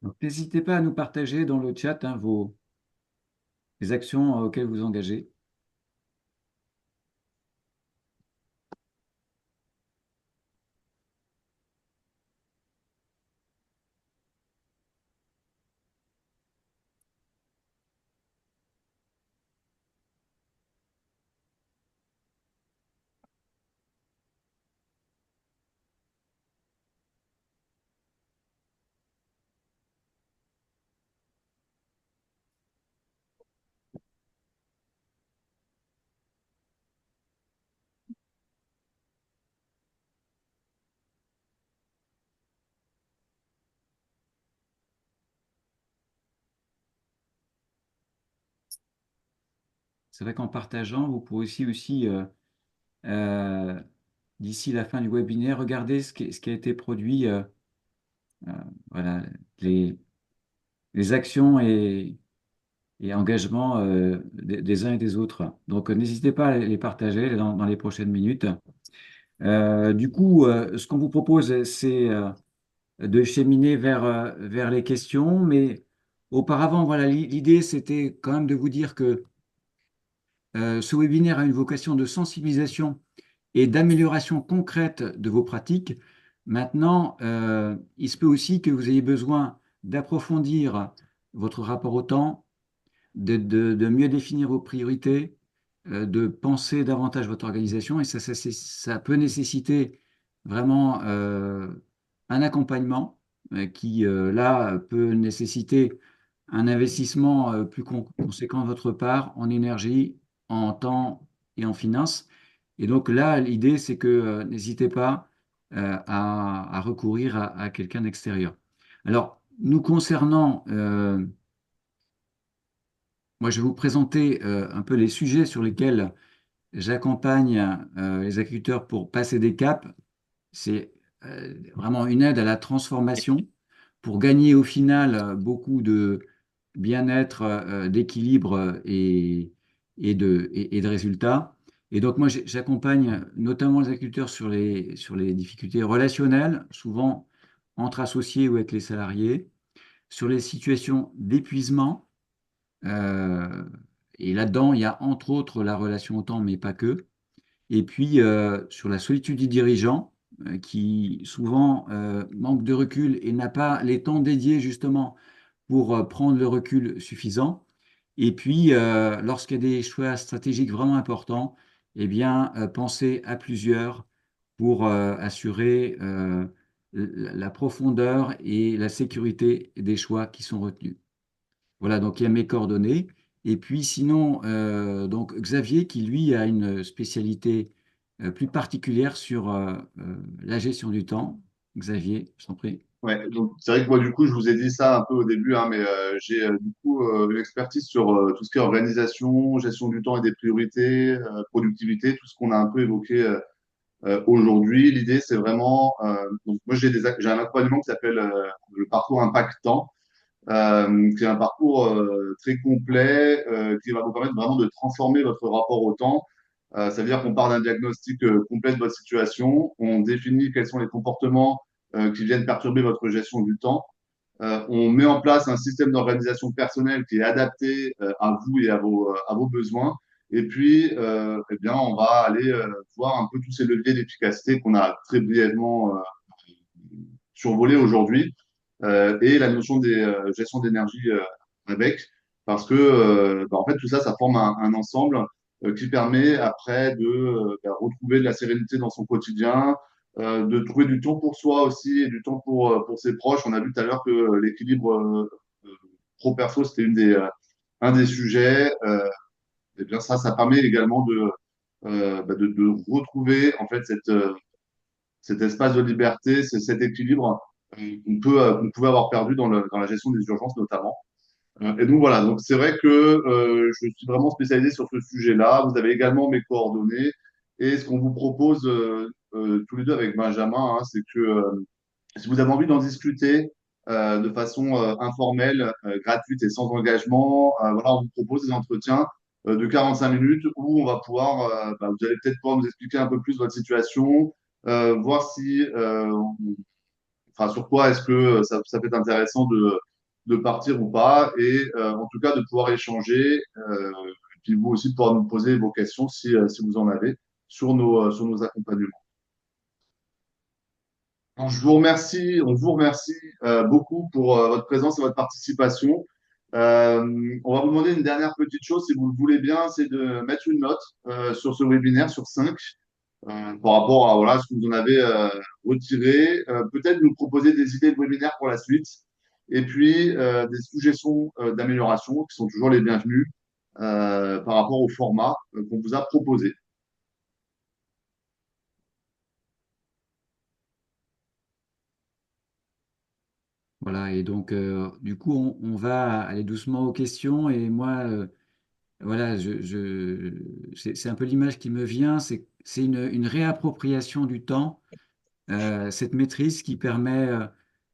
Donc, n'hésitez pas à nous partager dans le chat les actions auxquelles vous engagez. C'est vrai qu'en partageant, vous pourrez aussi euh, d'ici la fin du webinaire, regarder ce qui a été produit, euh, voilà, les, les actions et engagements des uns et des autres. Donc, n'hésitez pas à les partager dans les prochaines minutes. Du coup, ce qu'on vous propose, c'est de cheminer vers les questions, mais auparavant, voilà, l'idée, c'était quand même de vous dire que ce webinaire a une vocation de sensibilisation et d'amélioration concrète de vos pratiques. Maintenant, il se peut aussi que vous ayez besoin d'approfondir votre rapport au temps, de mieux définir vos priorités, de penser davantage votre organisation, et ça peut nécessiter vraiment un accompagnement qui, là, peut nécessiter un investissement plus conséquent de votre part en énergie, en temps et en finances. Et donc là, l'idée, c'est que n'hésitez pas à recourir à quelqu'un d'extérieur. Alors, nous concernant, moi, je vais vous présenter un peu les sujets sur lesquels j'accompagne les agriculteurs pour passer des caps. C'est vraiment une aide à la transformation pour gagner au final beaucoup de bien-être, d'équilibre et de résultats. Et donc moi, j'accompagne notamment les agriculteurs sur les difficultés relationnelles, souvent entre associés ou avec les salariés, sur les situations d'épuisement. euh, et là-dedans, il y a entre autres la relation au temps, mais pas que. Et puis, sur la solitude du dirigeant, qui souvent manque de recul et n'a pas les temps dédiés justement pour prendre le recul suffisant. Et puis, lorsqu'il y a des choix stratégiques vraiment importants, eh bien, penser à plusieurs pour assurer la profondeur et la sécurité des choix qui sont retenus. Voilà, donc il y a mes coordonnées. Et puis sinon, donc Xavier qui lui a une spécialité plus particulière sur la gestion du temps. Xavier, je t'en prie. Ouais, donc c'est vrai que moi du coup je vous ai dit ça un peu au début, hein, mais j'ai du coup une expertise sur tout ce qui est organisation, gestion du temps et des priorités, productivité, tout ce qu'on a un peu évoqué aujourd'hui. L'idée c'est vraiment, donc moi j'ai un accompagnement qui s'appelle le parcours Impact Temps, qui est un parcours très complet qui va vous permettre vraiment de transformer votre rapport au temps. Ça veut dire qu'on part d'un diagnostic complet de votre situation, on définit quels sont les comportements qui viennent perturber votre gestion du temps. On met en place un système d'organisation personnelle qui est adapté à vous et à vos besoins. Et puis, eh bien, on va aller voir un peu tous ces leviers d'efficacité qu'on a très brièvement survolés aujourd'hui et la notion des gestion d'énergie avec, parce que en fait tout ça, ça forme un ensemble qui permet après de retrouver de la sérénité dans son quotidien, de trouver du temps pour soi aussi et du temps pour ses proches. On a vu tout à l'heure que l'équilibre pro-perso, c'était un des sujets. Et bien ça permet également de retrouver en fait cet espace de liberté, cet équilibre qu'on pouvait avoir perdu dans la gestion des urgences notamment. Et donc voilà, donc c'est vrai que je suis vraiment spécialisé sur ce sujet-là. Vous avez également mes coordonnées. Et ce qu'on vous propose tous les deux avec Benjamin, hein, c'est que si vous avez envie d'en discuter de façon informelle, gratuite et sans engagement, voilà, on vous propose des entretiens de 45 minutes où on va pouvoir, vous allez peut-être pouvoir nous expliquer un peu plus votre situation, voir si enfin, sur quoi est-ce que ça peut être intéressant de partir ou pas, et en tout cas de pouvoir échanger, et puis vous aussi de pouvoir nous poser vos questions si vous en avez sur nos accompagnements. Donc, on vous remercie beaucoup pour votre présence et votre participation. On va vous demander une dernière petite chose, si vous le voulez bien, c'est de mettre une note sur ce webinaire sur 5 par rapport à voilà, ce que vous en avez retiré. Peut-être nous proposer des idées de webinaire pour la suite et puis des suggestions d'amélioration qui sont toujours les bienvenues par rapport au format qu'on vous a proposé. Voilà, et donc du coup, on va aller doucement aux questions. Et moi, voilà, c'est un peu l'image qui me vient, c'est une réappropriation du temps, cette maîtrise qui permet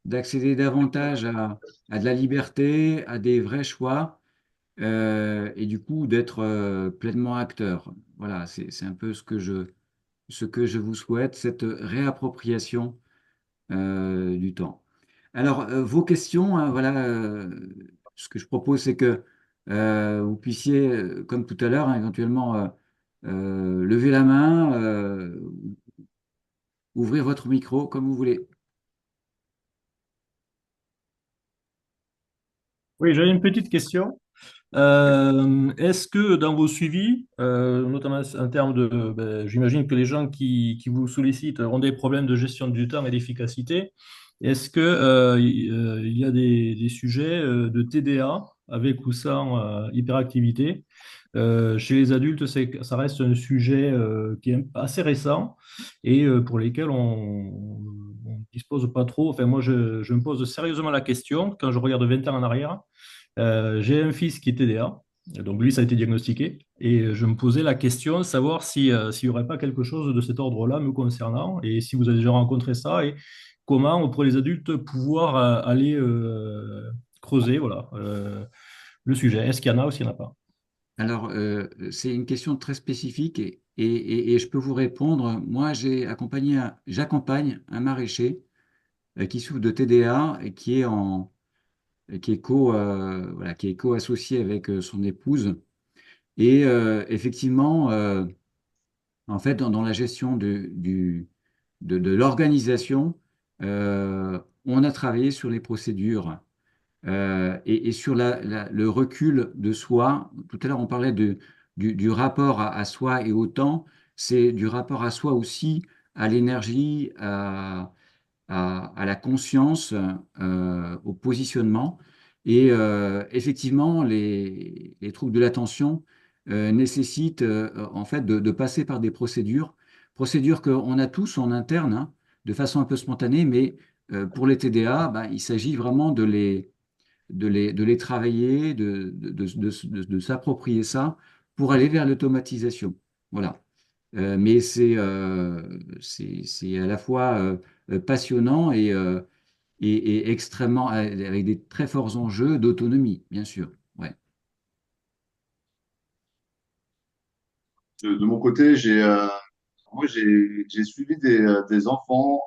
d'accéder davantage à de la liberté, à des vrais choix, et du coup d'être pleinement acteur. Voilà, c'est un peu ce que je vous souhaite, cette réappropriation du temps. Alors, vos questions, hein, voilà, ce que je propose, c'est que vous puissiez, comme tout à l'heure, hein, éventuellement lever la main, ouvrir votre micro, comme vous voulez. Oui, j'avais une petite question. Est-ce que dans vos suivis, notamment en termes de, j'imagine que les gens qui vous sollicitent ont des problèmes de gestion du temps et d'efficacité, est-ce que, il y a des sujets de TDA avec ou sans hyperactivité? Chez les adultes, ça reste un sujet qui est assez récent et pour lesquels on ne dispose pas trop. Enfin, moi, je me pose sérieusement la question quand je regarde 20 ans en arrière. J'ai un fils qui est TDA, donc lui, ça a été diagnostiqué, et je me posais la question de savoir s'il n'y aurait pas quelque chose de cet ordre-là me concernant, et si vous avez déjà rencontré ça, et comment, pour les adultes, pouvoir aller creuser voilà, le sujet. Est-ce qu'il y en a ou s'il n'y en a pas? Alors, c'est une question très spécifique et je peux vous répondre. Moi, j'accompagne un maraîcher qui souffre de TDA et qui est co-associé avec son épouse. Et effectivement, en fait, dans la gestion de l'organisation, on a travaillé sur les procédures et sur le recul de soi. Tout à l'heure, on parlait du rapport à soi et au temps. C'est du rapport à soi aussi, à l'énergie, à la conscience, au positionnement. Et effectivement, les troubles de l'attention nécessitent en fait de passer par des procédures qu'on a tous en interne, hein, de façon un peu spontanée, mais pour les TDA, ben, il s'agit vraiment de les travailler, de s'approprier ça pour aller vers l'automatisation. Voilà. Mais c'est à la fois passionnant et extrêmement, avec des très forts enjeux d'autonomie, bien sûr. Ouais. De mon côté, moi, j'ai suivi des enfants,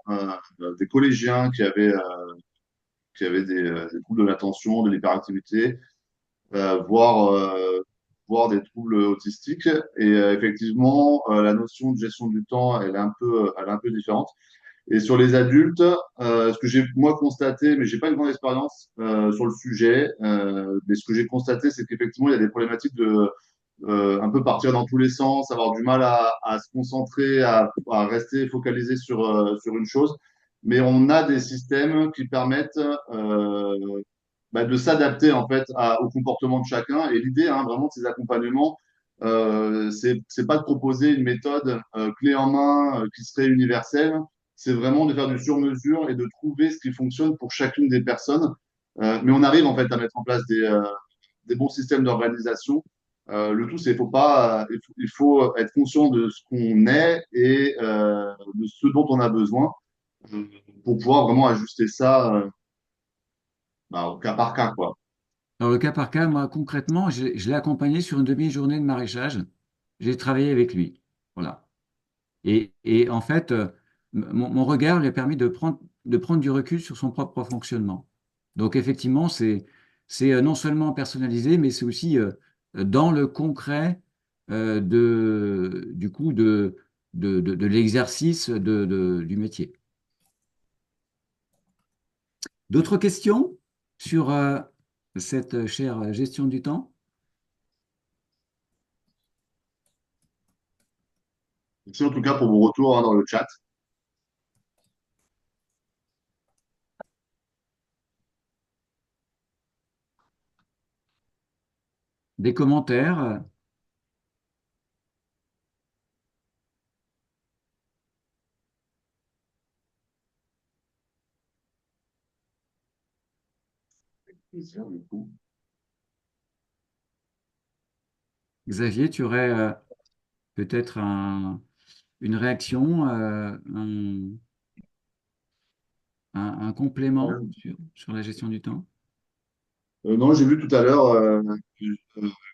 des collégiens qui avaient des troubles de l'attention, de l'hyperactivité, voire des troubles autistiques. Et effectivement, la notion de gestion du temps, elle est un peu différente. Et sur les adultes, ce que j'ai moi constaté, mais j'ai pas une grande expérience sur le sujet, mais ce que j'ai constaté, c'est qu'effectivement, il y a des problématiques de un peu partir dans tous les sens, avoir du mal à se concentrer, à rester focalisé sur une chose. Mais on a des systèmes qui permettent de s'adapter en fait au comportement de chacun. Et l'idée, hein, vraiment, de ces accompagnements, c'est pas de proposer une méthode clé en main qui serait universelle. C'est vraiment de faire du sur-mesure et de trouver ce qui fonctionne pour chacune des personnes. Mais on arrive en fait à mettre en place des bons systèmes d'organisation. Le tout, c'est il faut être conscient de ce qu'on est et de ce dont on a besoin euh, pour pouvoir vraiment ajuster ça au cas par cas, quoi. Alors, le cas par cas, moi, concrètement, je l'ai accompagné sur une demi-journée de maraîchage. J'ai travaillé avec lui. Voilà. Et en fait, mon regard lui a permis de prendre du recul sur son propre fonctionnement. Donc, effectivement, c'est non seulement personnalisé, mais c'est aussi dans le concret du coup, de l'exercice du métier. D'autres questions sur cette chère gestion du temps? Merci en tout cas pour vos retours hein, dans le chat. Des commentaires? Plaisir, du coup. Xavier, tu aurais peut-être une réaction, un complément sur la gestion du temps? Non, j'ai vu tout à l'heure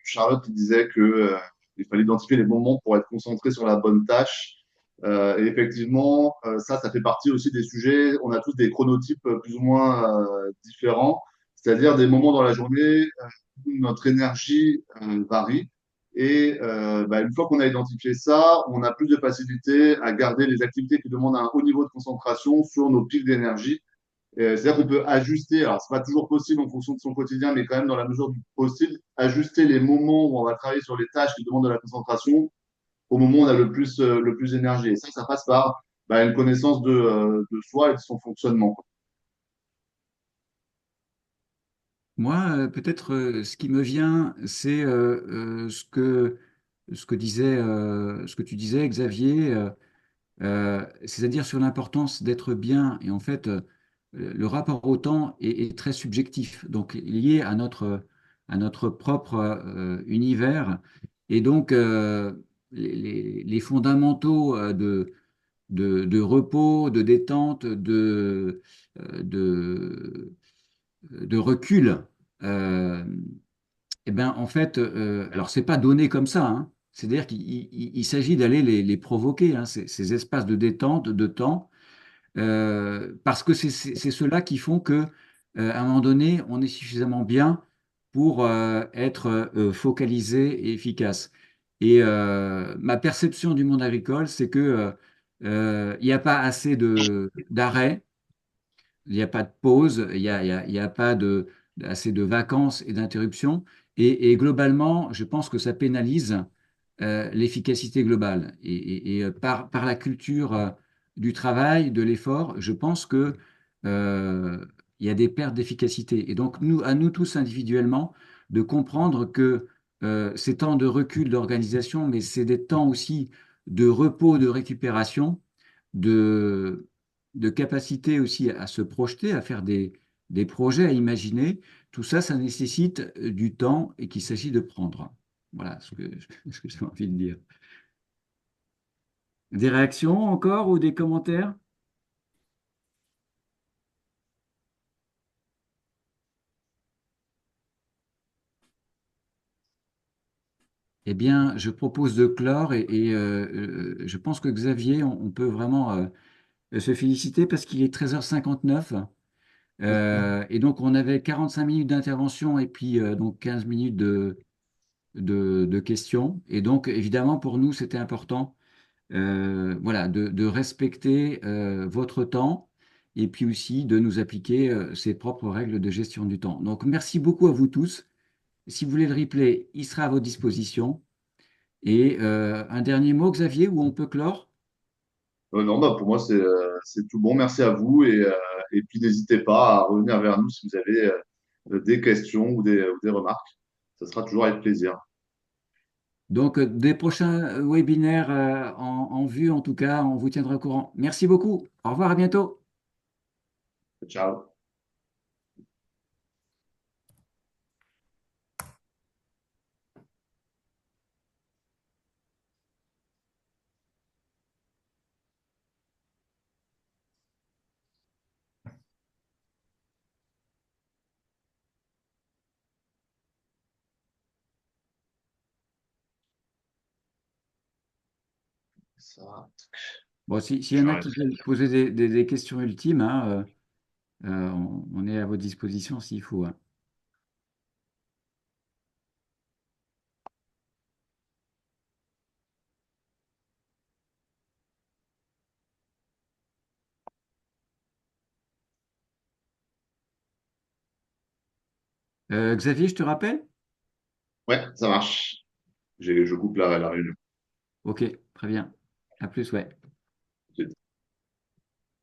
Charlotte qui disait que il fallait identifier les bons moments pour être concentré sur la bonne tâche. Et effectivement, ça fait partie aussi des sujets. On a tous des chronotypes plus ou moins différents, c'est-à-dire des moments dans la journée où notre énergie varie. Et une fois qu'on a identifié ça, on a plus de facilité à garder les activités qui demandent un haut niveau de concentration sur nos pics d'énergie. C'est-à-dire qu'on peut ajuster, alors c'est pas toujours possible en fonction de son quotidien, mais quand même dans la mesure du possible, ajuster les moments où on va travailler sur les tâches qui demandent de la concentration au moment où on a le plus d'énergie. Et ça passe par une connaissance de soi et de son fonctionnement. Moi, peut-être ce qui me vient, c'est ce que ce que tu disais, Xavier, c'est-à-dire sur l'importance d'être bien. Et en fait, le rapport au temps est très subjectif, donc lié à notre propre univers. Et donc, les fondamentaux de repos, de détente, de recul, euh, eh ben, en fait, alors c'est pas donné comme ça, hein. C'est-à-dire qu'il s'agit d'aller les provoquer, hein, ces espaces de détente, de temps, parce que c'est ceux-là qui font que, à un moment donné, on est suffisamment bien pour être focalisé et efficace. Et ma perception du monde agricole, c'est que il n'y a pas assez d'arrêt, il n'y a pas de pause, il y a pas assez de vacances et d'interruptions. Et globalement, je pense que ça pénalise l'efficacité globale. Par la culture du travail, de l'effort, je pense que euh, il y a des pertes d'efficacité. Et donc, à nous tous individuellement, de comprendre que ces temps de recul d'organisation, mais c'est des temps aussi de repos, de récupération, de, de capacité aussi à se projeter, à faire des projets, à imaginer. Tout ça, ça nécessite du temps et qu'il s'agit de prendre. Voilà ce que j'ai envie de dire. Des réactions encore ou des commentaires? Eh bien, je propose de clore je pense que Xavier, on peut vraiment se féliciter parce qu'il est 13h59. Et donc, on avait 45 minutes d'intervention et puis donc 15 minutes de questions. Et donc, évidemment, pour nous, c'était important voilà, de respecter votre temps et puis aussi de nous appliquer ses propres règles de gestion du temps. Donc, merci beaucoup à vous tous. Si vous voulez le replay, il sera à votre disposition. Et un dernier mot, Xavier, où on peut clore? Non, bah, pour moi, c'est tout bon. Merci à vous. Et puis, n'hésitez pas à revenir vers nous si vous avez des questions ou des remarques. Ça sera toujours avec plaisir. Donc, des prochains webinaires en vue, en tout cas, on vous tiendra au courant. Merci beaucoup. Au revoir, à bientôt. Ciao. Ça, Bon, s'il y en a qui j'arrête. veulent poser des questions ultimes, hein, on est à votre disposition s'il faut, hein. Xavier, je te rappelle? Ouais, ça marche. Je coupe la réunion. Ok, très bien. À plus, ouais.